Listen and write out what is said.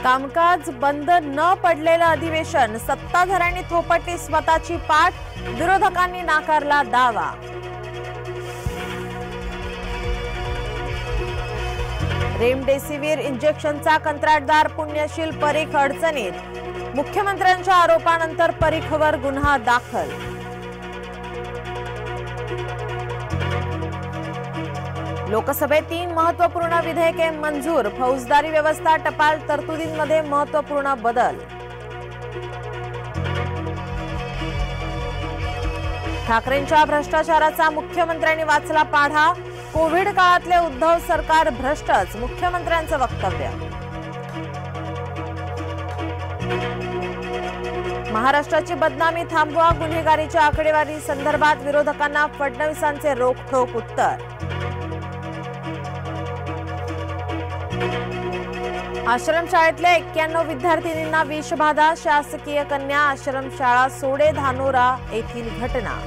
कामकाज बंद न पडलेलं अधिवेशन, सत्ताधाऱ्यांनी थोपटली स्वतःची पाठ, विरोधकांनी नाकारला दावा. रेमडेसिवीर इंजेक्शनचा कंत्राटदार पुण्यशील परीख अडचणीत, मुख्यमंत्र्यांच्या आरोपानंतर परीखवर गुन्हा दाखल. लोकसभेत 3 महत्त्वपूर्ण विधेयके मंजूर, फौजदारी व्यवस्था, टपाल तरतुदींमध्ये महत्त्वपूर्ण बदल. ठाकरेंच्या भ्रष्टाचाराचा मुख्यमंत्र्यांनी वाचला पाढा, कोविड काळातले उद्धव सरकार भ्रष्टच, मुख्यमंत्र्यांचं वक्तव्य. महाराष्ट्राची बदनामी थांबवा, गुन्हेगारीच्या आकडेवारी संदर्भात विरोधकांना फडणवीसांचे रोखठोक उत्तर. आश्रमशाळेतल्या 91 विद्यार्थिनींना विषबाधा, शासकीय कन्या आश्रमशाळा सोडे धानोरा येथील घटना.